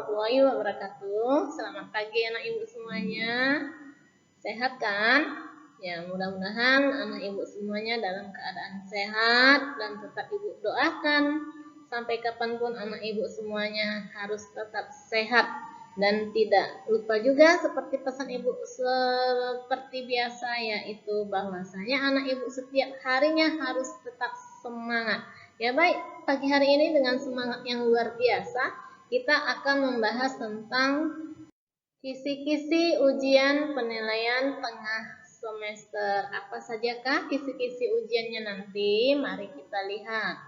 warahmatullahi wabarakatuh. Selamat pagi anak ibu semuanya. Sehat kan? Ya, mudah-mudahan anak ibu semuanya dalam keadaan sehat dan tetap ibu doakan sampai kapanpun anak ibu semuanya harus tetap sehat. Dan tidak lupa juga seperti pesan ibu seperti biasa, yaitu bahwasanya anak ibu setiap harinya harus tetap semangat. Ya baik, pagi hari ini dengan semangat yang luar biasa kita akan membahas tentang kisi-kisi ujian penilaian tengah semester. Apa sajakah kisi-kisi ujiannya nanti? Mari kita lihat.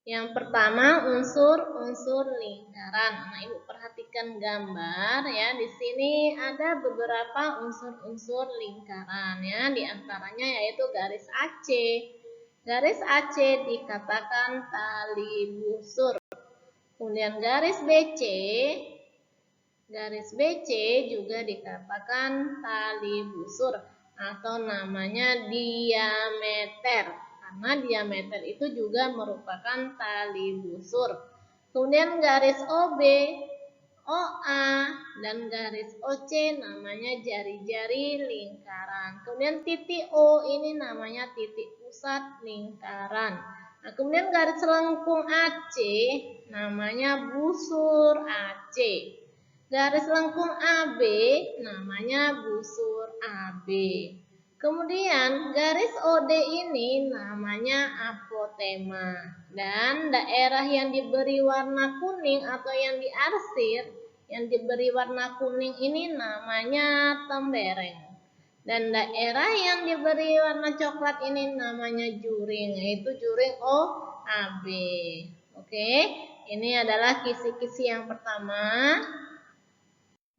Yang pertama, unsur-unsur lingkaran. Nah, ibu perhatikan gambar ya. Di sini ada beberapa unsur-unsur lingkaran ya. Di antaranya yaitu garis AC. Garis AC dikatakan tali busur. Kemudian garis BC juga dikatakan tali busur atau namanya diameter. Karena diameter itu juga merupakan tali busur. Kemudian garis OB, OA, dan garis OC namanya jari-jari lingkaran. Kemudian titik O ini namanya titik pusat lingkaran. Nah, kemudian garis lengkung AC namanya busur AC. Garis lengkung AB namanya busur AB. Kemudian garis OD ini namanya apotema. Dan daerah yang diberi warna kuning atau yang diarsir, yang diberi warna kuning ini namanya tembereng. Dan daerah yang diberi warna coklat ini namanya juring, yaitu juring OAB. Oke, ini adalah kisi-kisi yang pertama.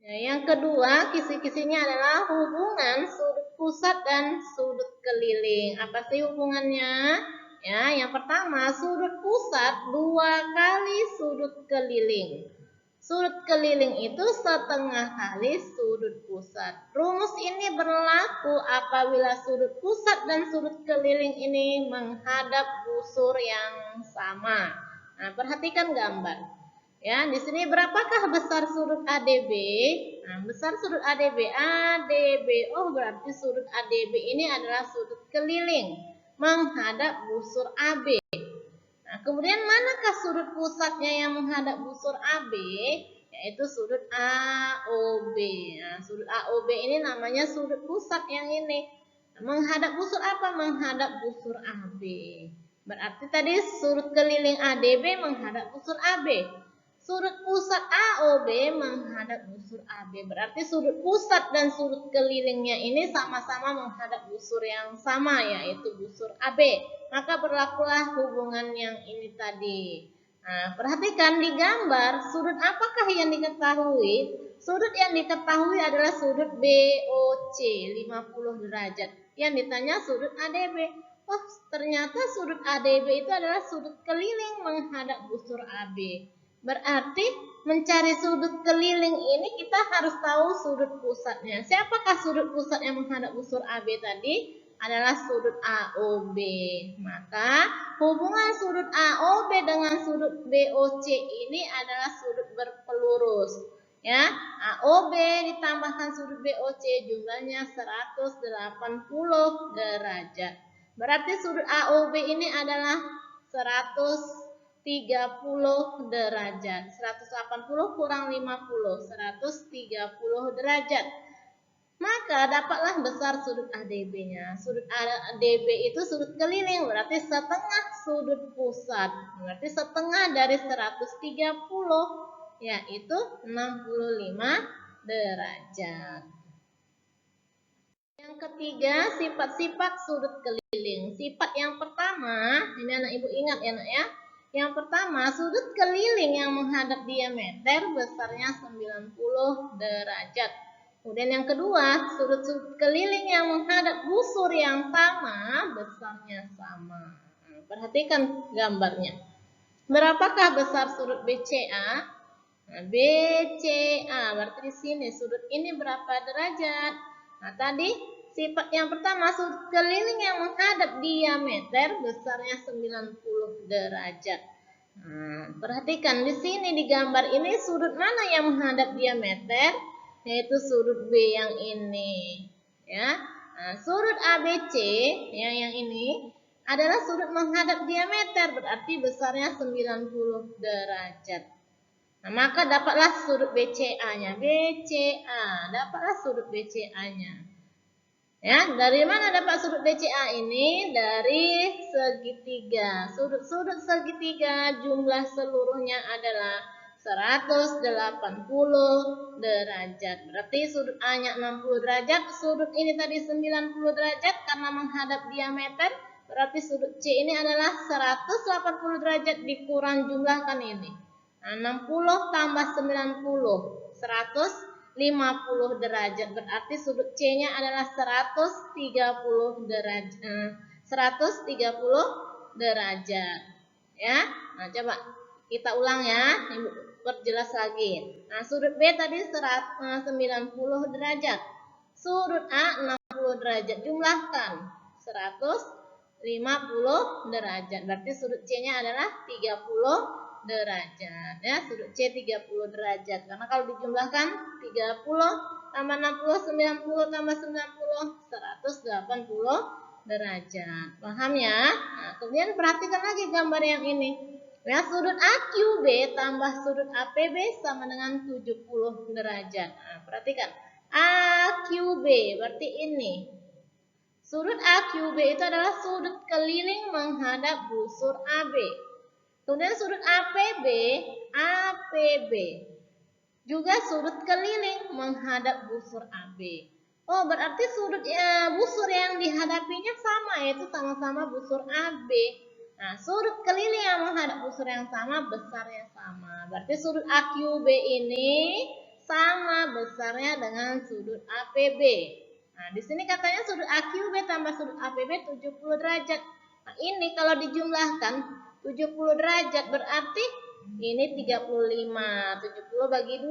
Yang kedua, kisi-kisinya adalah hubungan sudut pusat dan sudut keliling. Apa sih hubungannya? Ya, yang pertama, sudut pusat 2 kali sudut keliling. Sudut keliling itu setengah kali sudut pusat. Rumus ini berlaku apabila sudut pusat dan sudut keliling ini menghadap busur yang sama. Nah, perhatikan gambar. Ya, di sini berapakah besar sudut ADB? Nah, besar sudut ADB, oh berarti sudut ADB ini adalah sudut keliling menghadap busur AB. Nah, kemudian manakah sudut pusatnya yang menghadap busur AB? Yaitu sudut AOB. Nah, sudut AOB ini namanya sudut pusat yang ini. Nah, menghadap busur apa? Menghadap busur AB. Berarti tadi sudut keliling ADB menghadap busur AB. Sudut pusat AOB menghadap busur AB. Berarti sudut pusat dan sudut kelilingnya ini sama-sama menghadap busur yang sama, yaitu busur AB. Maka berlakulah hubungan yang ini tadi. Nah, perhatikan di gambar, sudut apakah yang diketahui? Sudut yang diketahui adalah sudut BOC 50 derajat. Yang ditanya sudut ADB. Oh, ternyata sudut ADB itu adalah sudut keliling menghadap busur AB. Berarti mencari sudut keliling ini kita harus tahu sudut pusatnya. Siapakah sudut pusat yang menghadap busur AB tadi? Adalah sudut AOB. Maka hubungan sudut AOB dengan sudut BOC ini adalah sudut berpelurus. Ya, AOB ditambahkan sudut BOC jumlahnya 180 derajat. Berarti sudut AOB ini adalah 130 derajat. 180 kurang 50, 130 derajat. Maka dapatlah besar sudut ADB-nya. Sudut ADB itu sudut keliling, berarti setengah sudut pusat. Berarti setengah dari 130, yaitu 65 derajat. Yang ketiga, sifat-sifat sudut keliling. Sifat yang pertama, ini anak ibu ingat ya nak ya. Yang pertama, sudut keliling yang menghadap diameter besarnya 90 derajat. Kemudian yang kedua, sudut keliling yang menghadap busur yang sama besarnya sama. Nah, perhatikan gambarnya. Berapakah besar sudut BCA? Nah, BCA berarti di sini sudut ini berapa derajat? Nah, tadi sifat yang pertama, sudut keliling yang menghadap diameter besarnya 90 derajat. Nah, perhatikan di sini di gambar ini sudut mana yang menghadap diameter? Yaitu sudut B yang ini. Ya. Nah, sudut ABC yang ini adalah sudut menghadap diameter, berarti besarnya 90 derajat. Nah, maka dapatlah sudut BCA-nya. BCA, dapatlah sudut BCA-nya. Ya, dari mana dapat sudut BCA ini? Dari segitiga. Sudut-sudut segitiga jumlah seluruhnya adalah 180 derajat. Berarti sudut A-nya 60 derajat, sudut ini tadi 90 derajat karena menghadap diameter. Berarti sudut C ini adalah 180 derajat dikurang jumlahkan ini. Nah, 60 tambah 90, 150 derajat. Berarti sudut C-nya adalah 130 derajat. 130 derajat. Ya. Nah, coba kita ulang ya. Ibu perjelas lagi. Nah, sudut B tadi 90 derajat. Sudut A 60 derajat. Jumlahkan 150 derajat. Berarti sudut C-nya adalah 30 derajat. Ya, sudut C 30 derajat. Karena kalau dijumlahkan 30 tambah 60, 90 tambah 90, 180 derajat. Paham ya? Nah, kemudian perhatikan lagi gambar yang ini. Ya, sudut AQB tambah sudut APB sama dengan 70 derajat. Nah, perhatikan. AQB berarti ini. Sudut AQB itu adalah sudut keliling menghadap busur AB. Kemudian sudut APB juga sudut keliling menghadap busur AB. Oh, berarti sudut busur yang dihadapinya sama, yaitu sama-sama busur AB. Nah, sudut keliling yang menghadap busur yang sama, besarnya sama. Berarti sudut AQB ini sama besarnya dengan sudut APB. Nah, di sini katanya sudut AQB tambah sudut APB 70 derajat. Nah, ini kalau dijumlahkan 70 derajat berarti ini 35. 70 bagi 2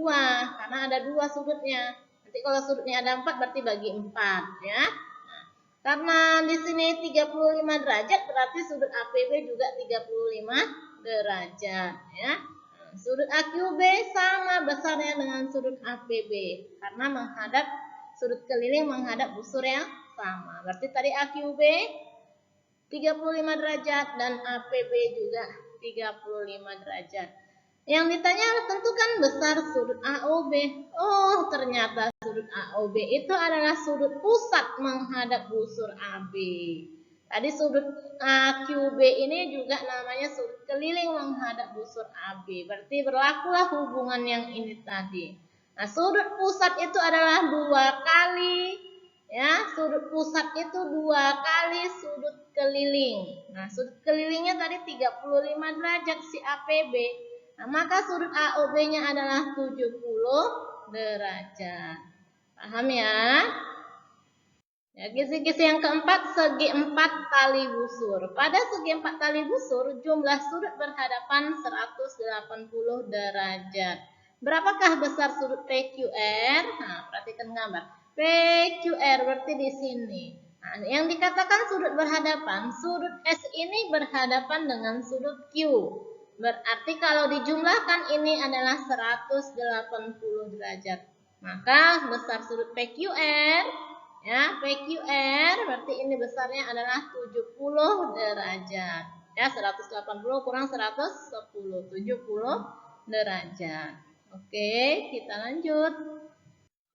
karena ada 2 sudutnya. Nanti kalau sudutnya ada 4 berarti bagi 4 ya. Nah, karena di sini 35 derajat berarti sudut APB juga 35 derajat ya. Nah, sudut AQB sama besarnya dengan sudut APB karena menghadap sudut keliling menghadap busur yang sama. Berarti tadi AQB 35 derajat dan APB juga 35 derajat. Yang ditanya tentukan besar sudut AOB. Oh, ternyata sudut AOB itu adalah sudut pusat menghadap busur AB. Tadi sudut AQB ini juga namanya sudut keliling menghadap busur AB. Berarti berlakulah hubungan yang ini tadi. Nah, sudut pusat itu adalah 2 kali ya, sudut pusat itu 2 kali sudut keliling. Nah, sudut kelilingnya tadi 35 derajat si APB. Nah, maka sudut AOB-nya adalah 70 derajat. Paham ya? Ya, kisi-kisi yang keempat, segi 4 tali busur. Pada segi 4 tali busur, jumlah sudut berhadapan 180 derajat. Berapakah besar sudut PQR? Nah, perhatikan gambar. PQR berarti di sini. Nah, yang dikatakan sudut berhadapan, sudut S ini berhadapan dengan sudut Q. Berarti kalau dijumlahkan ini adalah 180 derajat. Maka besar sudut PQR, ya, PQR berarti ini besarnya adalah 70 derajat. Ya, 180 kurang 110, 70 derajat. Oke, kita lanjut.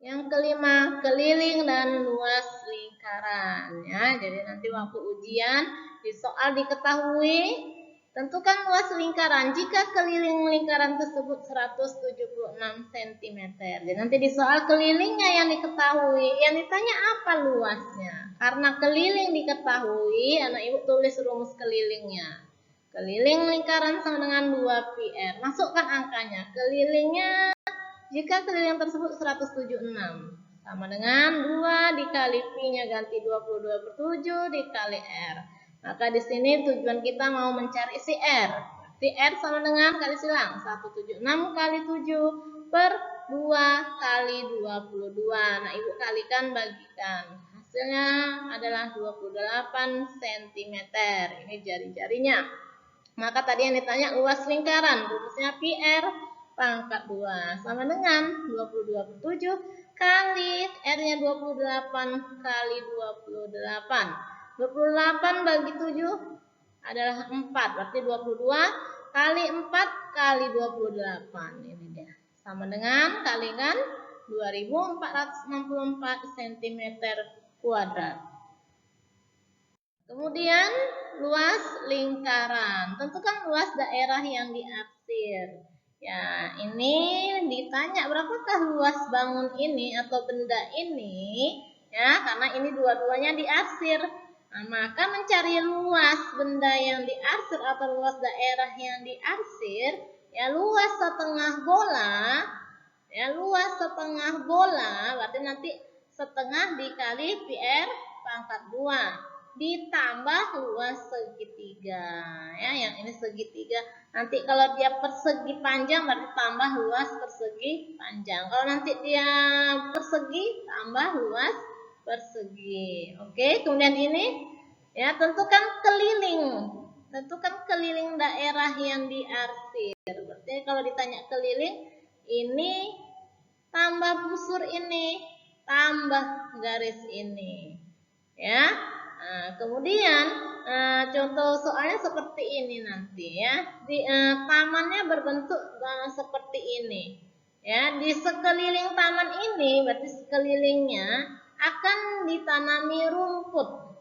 Yang kelima, keliling dan luas lingkaran. Ya, jadi nanti waktu ujian di soal diketahui tentukan luas lingkaran jika keliling lingkaran tersebut 176 cm. Jadi nanti di soal kelilingnya yang diketahui, yang ditanya apa luasnya. Karena keliling diketahui, anak ibu tulis rumus kelilingnya. Keliling lingkaran sama dengan 2πr. Masukkan angkanya. Kelilingnya jika keliling tersebut 176 sama dengan 2 dikali pi-nya ganti 22/7 dikali r. Maka di sini tujuan kita mau mencari si r. Si r sama dengan kali silang 176 kali 7 per 2 kali 22. Nah, ibu kalikan bagikan. Hasilnya adalah 28 cm. Ini jari-jarinya. Maka tadi yang ditanya luas lingkaran, rumusnya pi R pangkat 2 sama dengan 22/7 kali R-nya 28 kali 28. 28 bagi 7 adalah 4, berarti 22 kali 4 kali 28. Ini dia. Sama dengan kalikan 2464 cm kuadrat. Kemudian luas lingkaran. Tentukan luas daerah yang diarsir. Ya, ini ditanya berapakah luas bangun ini atau benda ini? Ya, karena ini dua-duanya diarsir. Nah, maka mencari luas benda yang diarsir atau luas daerah yang diarsir, ya luas setengah bola. Ya, luas setengah bola berarti nanti setengah dikali pi R pangkat 2 ditambah luas segitiga. Ya, yang ini segitiga. Nanti kalau dia persegi panjang berarti tambah luas persegi panjang. Kalau nanti dia persegi tambah luas persegi. Oke, kemudian ini ya tentukan keliling. Tentukan keliling daerah yang diarsir. Berarti kalau ditanya keliling ini tambah busur ini tambah garis ini. Ya. Nah, kemudian contoh soalnya seperti ini nanti ya. Tamannya berbentuk seperti ini. Ya, di sekeliling taman ini berarti sekelilingnya akan ditanami rumput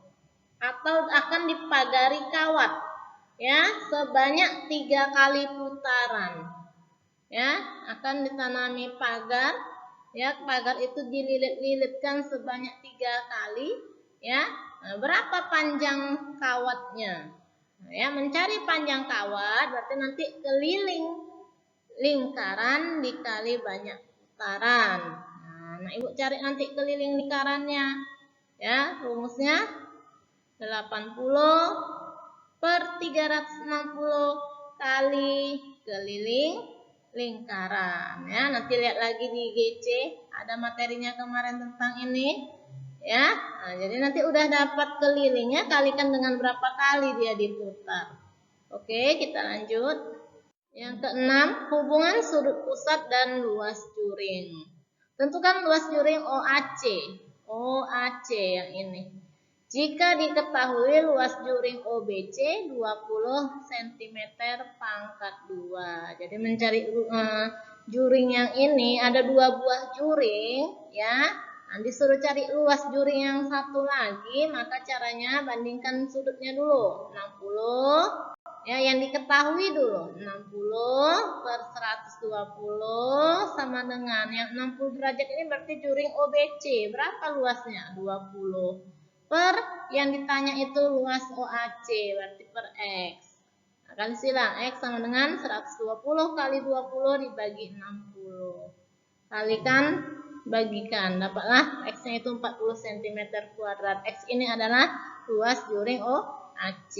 atau akan dipagari kawat. Ya, sebanyak 3 kali putaran. Ya, akan ditanami pagar. Ya, pagar itu dililit-lilitkan sebanyak 3 kali. Ya, nah, berapa panjang kawatnya? Nah, ya, mencari panjang kawat berarti nanti keliling lingkaran dikali banyak putaran. Nah, Ibu cari nanti keliling lingkarannya. Ya, rumusnya 80/360 kali keliling lingkaran. Ya, nanti lihat lagi di GC ada materinya kemarin tentang ini. Ya, nah, jadi nanti udah dapat kelilingnya, kalikan dengan berapa kali dia diputar. Oke, kita lanjut. Yang keenam, hubungan sudut pusat dan luas juring. Tentukan luas juring OAC. OAC yang ini. Jika diketahui luas juring OBC 20 cm pangkat 2. Jadi mencari juring yang ini ada 2 buah juring ya. Nah, disuruh cari luas juring yang satu lagi, maka caranya bandingkan sudutnya dulu. 60, ya yang diketahui dulu. 60/120 sama dengan yang 60 derajat ini berarti juring OBC. Berapa luasnya? 20. Per yang ditanya itu luas OAC, berarti per X. Akan silang X sama dengan 120 kali 20 dibagi 60. Kalikan bagikan, dapatlah X-nya itu 40 cm kuadrat. X ini adalah luas juring OAC.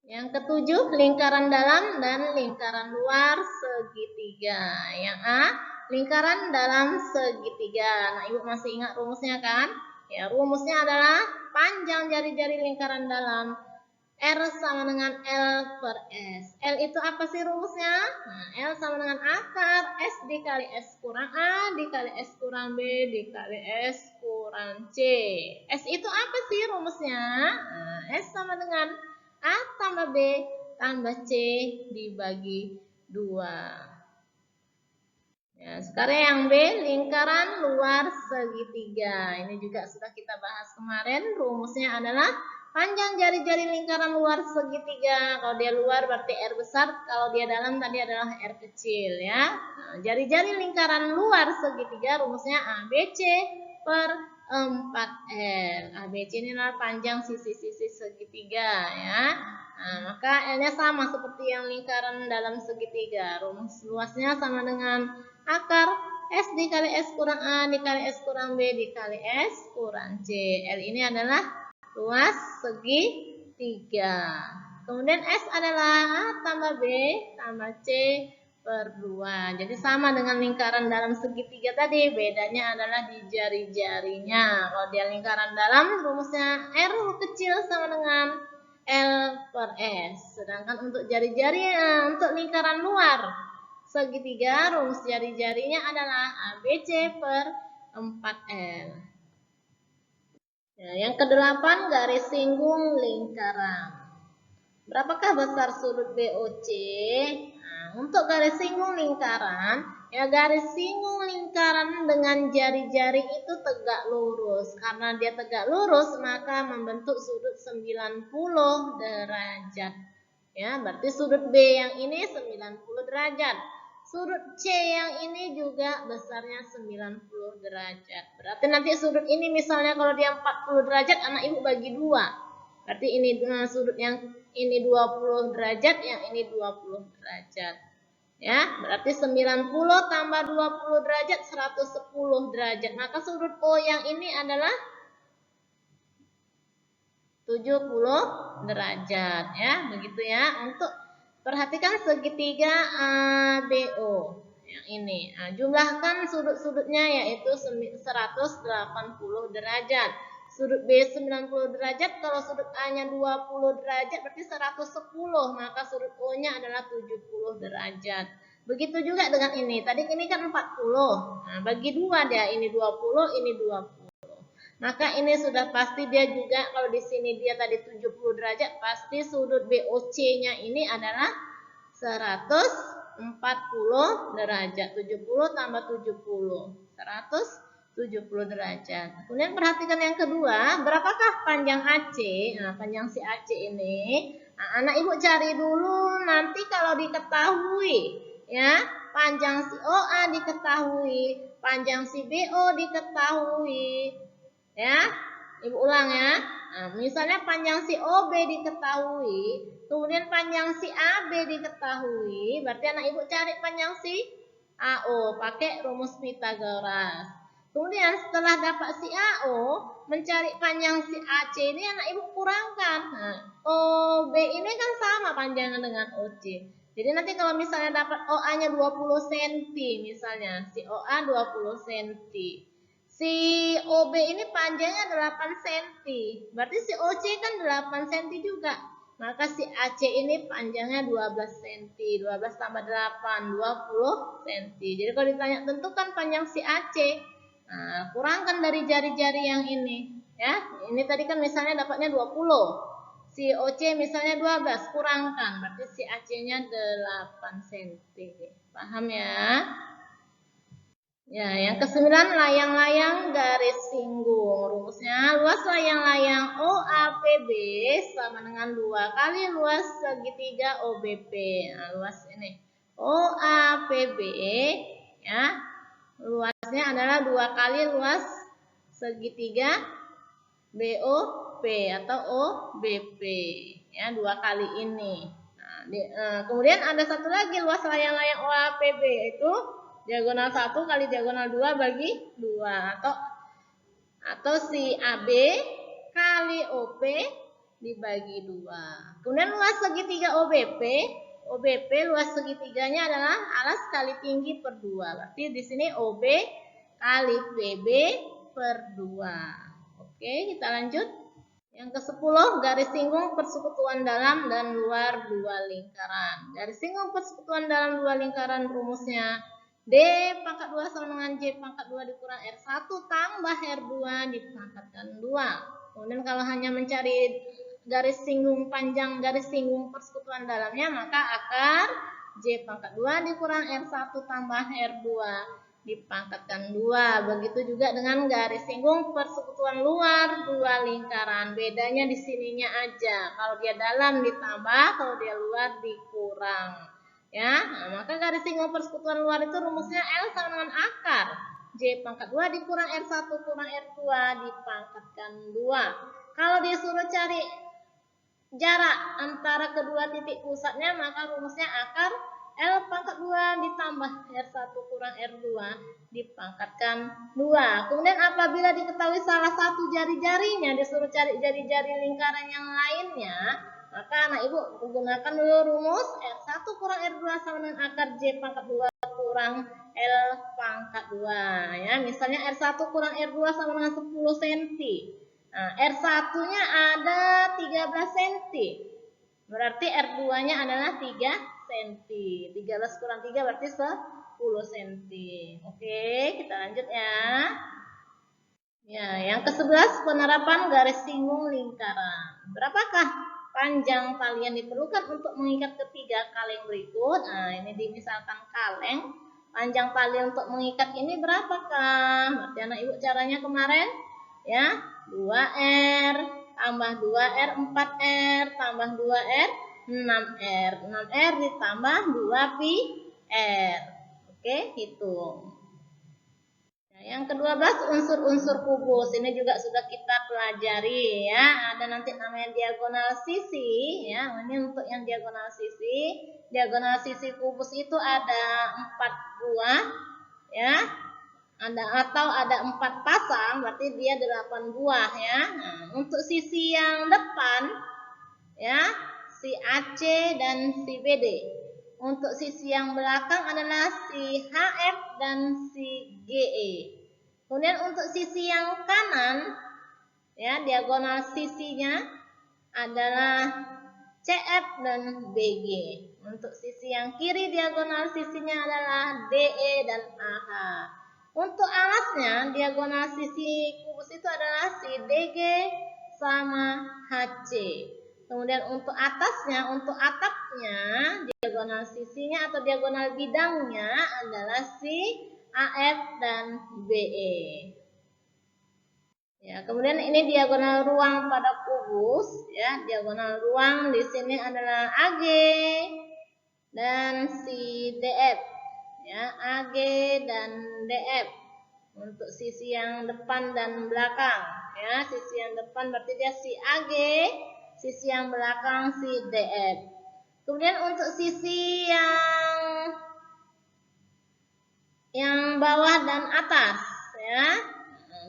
Yang ketujuh, lingkaran dalam dan lingkaran luar segitiga. Yang A, lingkaran dalam segitiga. Nah, Ibu masih ingat rumusnya kan? Ya, rumusnya adalah panjang jari-jari lingkaran dalam R sama dengan L per S. L itu apa sih rumusnya? Nah, L sama dengan akar S dikali S kurang A dikali S kurang B dikali S kurang C. S itu apa sih rumusnya? Nah, S sama dengan A tambah B tambah C dibagi 2. Ya, sekarang yang B, lingkaran luar segitiga. Ini juga sudah kita bahas kemarin. Rumusnya adalah panjang jari-jari lingkaran luar segitiga. Kalau dia luar berarti R besar, kalau dia dalam tadi adalah R kecil ya. Nah, jari-jari lingkaran luar segitiga rumusnya ABC per 4L. ABC ini adalah panjang sisi-sisi segitiga ya. Nah, maka L-nya sama seperti yang lingkaran dalam segitiga. Rumus luasnya sama dengan akar S dikali S kurang A dikali S kurang B dikali S kurang C. L ini adalah luas segitiga. Kemudian S adalah A tambah B tambah C per 2. Jadi sama dengan lingkaran dalam segitiga tadi. Bedanya adalah di jari-jarinya. Kalau dia lingkaran dalam rumusnya R kecil sama dengan L per S. Sedangkan untuk jari-jari untuk lingkaran luar segitiga, rumus jari-jarinya adalah ABC per 4L. Nah, yang ke-8 garis singgung lingkaran. Berapakah besar sudut BOC? Nah, untuk garis singgung lingkaran, ya garis singgung lingkaran dengan jari-jari itu tegak lurus. Karena dia tegak lurus, maka membentuk sudut 90 derajat. Ya, berarti sudut B yang ini 90 derajat. Sudut C yang ini juga besarnya 90 derajat. Berarti nanti sudut ini misalnya kalau dia 40 derajat, anak ibu bagi 2. Berarti ini sudut yang ini 20 derajat, yang ini 20 derajat. Ya, berarti 90 tambah 20 derajat 110 derajat. Maka sudut O yang ini adalah 70 derajat ya, begitu ya. Untuk perhatikan segitiga ABO yang ini. Nah, jumlahkan sudut-sudutnya yaitu 180 derajat. Sudut B 90 derajat, kalau sudut A-nya 20 derajat berarti 110, maka sudut O-nya adalah 70 derajat. Begitu juga dengan ini. Tadi ini kan 40. Nah, bagi 2 dia, ini 20, ini 20. Maka ini sudah pasti dia juga, kalau di sini dia tadi 70 derajat, pasti sudut BOC-nya ini adalah 140 derajat. 70 tambah 70, 170 derajat. Kemudian perhatikan yang kedua, berapakah panjang AC? Nah, panjang si AC ini, nah, anak ibu cari dulu, nanti kalau diketahui, ya, panjang si OA diketahui, panjang si BO diketahui, ya, ibu ulang ya. Nah, misalnya panjang si OB diketahui, kemudian panjang si AB diketahui, berarti anak ibu cari panjang si AO pakai rumus Pythagoras. Kemudian setelah dapat si AO, mencari panjang si AC ini anak ibu kurangkan. Nah, OB ini kan sama panjangnya dengan OC. Jadi nanti kalau misalnya dapat OA-nya 20 cm misalnya, si OA 20 cm. Si OB ini panjangnya 8 cm. Berarti si OC kan 8 cm juga. Maka si AC ini panjangnya 12 cm. 12 tambah 8, 20 cm. Jadi kalau ditanya tentukan panjang si AC, nah, kurangkan dari jari-jari yang ini. Ya, ini tadi kan misalnya dapatnya 20. Si OC misalnya 12, kurangkan. Berarti si AC-nya 8 cm. Paham ya? Ya, yang ke-9 layang-layang garis singgung. Rumusnya, luas layang-layang OAPB sama dengan 2 kali luas segitiga OBP. Nah, luas ini OAPB ya. Luasnya adalah 2 kali luas segitiga BOP atau OBP. Ya, 2 kali ini. Nah, kemudian ada satu lagi luas layang-layang OAPB itu diagonal 1 kali diagonal 2 bagi 2 atau si AB kali OP dibagi 2. Kemudian luas segitiga OBP luas segitiganya adalah alas kali tinggi per 2. Berarti di sini OB kali PB per 2. Oke, kita lanjut. Yang ke-10 garis singgung persekutuan dalam dan luar dua lingkaran. Garis singgung persekutuan dalam dua lingkaran rumusnya D pangkat 2 sama dengan J pangkat 2 dikurang R1 tambah R2 dipangkatkan 2. Kemudian kalau hanya mencari garis singgung panjang garis singgung persekutuan dalamnya, maka akar J pangkat 2 dikurang R1 tambah R2 dipangkatkan 2. Begitu juga dengan garis singgung persekutuan luar dua lingkaran. Bedanya di sininya aja. Kalau dia dalam ditambah, kalau dia luar dikurang. Ya, nah, maka garis singgung persekutuan luar itu rumusnya L sama dengan akar J pangkat 2 dikurang R1 kurang R2 dipangkatkan 2. Kalau disuruh cari jarak antara kedua titik pusatnya, maka rumusnya akar L pangkat 2 ditambah R1 kurang R2 dipangkatkan 2. Kemudian apabila diketahui salah satu jari-jarinya, disuruh cari jari-jari lingkaran yang lainnya, maka anak ibu menggunakan dulu rumus R1 kurang R2 sama dengan akar J pangkat 2 kurang L pangkat 2. Ya, misalnya R1 kurang R2 sama dengan 10 cm. Nah, R1-nya ada 13 cm. Berarti R2-nya adalah 3 cm. 13 kurang 3 berarti 10 cm. Oke, kita lanjut ya. Ya, yang ke-11 penerapan garis singgung lingkaran. Berapakah panjang tali yang diperlukan untuk mengikat ketiga kaleng berikut? Nah, ini misalkan kaleng. Panjang tali untuk mengikat ini berapakah? Berarti anak ibu caranya kemarin ya, 2R tambah 2R 4R tambah 2R 6R. 6R ditambah 2πR. Oke, hitung. Yang ke-12 unsur-unsur kubus. Ini juga sudah kita pelajari ya. Ada nanti namanya diagonal sisi ya. Ini untuk yang diagonal sisi. Diagonal sisi kubus itu ada 4 buah ya. Ada 4 pasang, berarti dia 8 buah ya. Nah, untuk sisi yang depan ya, si AC dan si BD. Untuk sisi yang belakang adalah si HF dan si GE. Kemudian untuk sisi yang kanan, ya diagonal sisinya adalah CF dan BG. Untuk sisi yang kiri diagonal sisinya adalah DE dan AH. Untuk alasnya diagonal sisi kubus itu adalah si DG sama HC. Kemudian untuk atasnya, untuk atapnya, diagonal sisinya atau diagonal bidangnya adalah si AF dan BE. Ya, kemudian ini diagonal ruang pada kubus, ya, diagonal ruang di sini adalah AG dan si DF, ya, AG dan DF. Untuk sisi yang depan dan belakang, ya, sisi yang depan berarti dia si AG, sisi yang belakang si DF. Kemudian untuk sisi yang bawah dan atas, ya,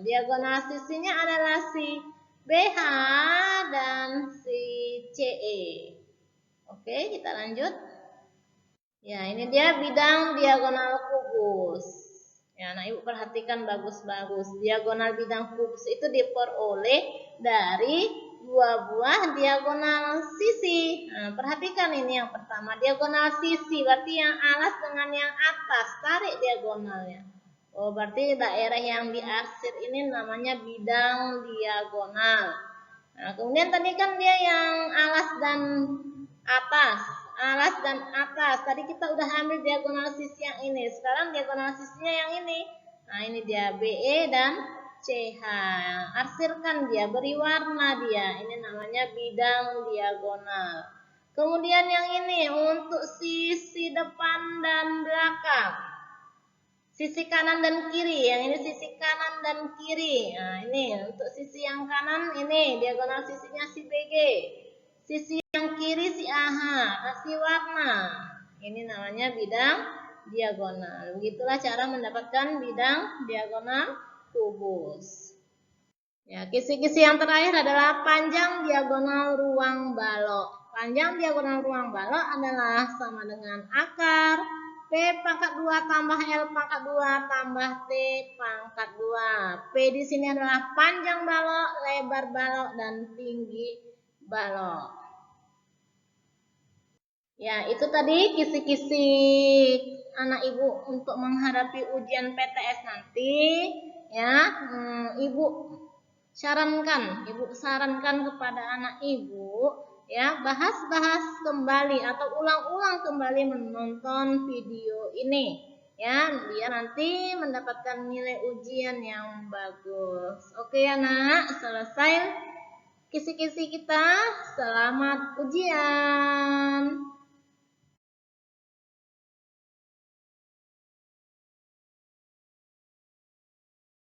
diagonal sisinya adalah si BH dan si CE. Oke, kita lanjut. Ya, ini dia bidang diagonal kubus. Ya, nah ibu perhatikan bagus-bagus. Diagonal bidang kubus itu diperoleh dari 2 buah diagonal sisi. Nah, perhatikan ini yang pertama, diagonal sisi, berarti yang alas dengan yang atas, tarik diagonalnya. Oh, berarti daerah yang diarsir ini namanya bidang diagonal. Nah, kemudian tadi kan dia yang alas dan atas. Alas dan atas. Tadi kita udah ambil diagonal sisi yang ini. Sekarang diagonal sisinya yang ini. Nah, ini dia BE dan CH. Arsirkan dia, beri warna dia. Ini namanya bidang diagonal. Kemudian yang ini untuk sisi depan dan belakang. Sisi kanan dan kiri, yang ini sisi kanan dan kiri. Nah, ini untuk sisi yang kanan ini diagonal sisinya si BG. Sisi yang kiri si AH, kasih warna. Ini namanya bidang diagonal. Begitulah cara mendapatkan bidang diagonal kubus. Ya, kisi-kisi yang terakhir adalah panjang diagonal ruang balok. Panjang diagonal ruang balok adalah sama dengan akar P pangkat 2 tambah L pangkat 2 tambah T pangkat 2. P di sini adalah panjang balok, lebar balok, dan tinggi balok. Ya, itu tadi kisi-kisi anak ibu untuk menghadapi ujian PTS nanti. Ya, ibu sarankan kepada anak ibu ya, bahas kembali atau ulang-ulang kembali menonton video ini ya, biar nanti mendapatkan nilai ujian yang bagus. Oke anak, selesai kisi-kisi kita. Selamat ujian.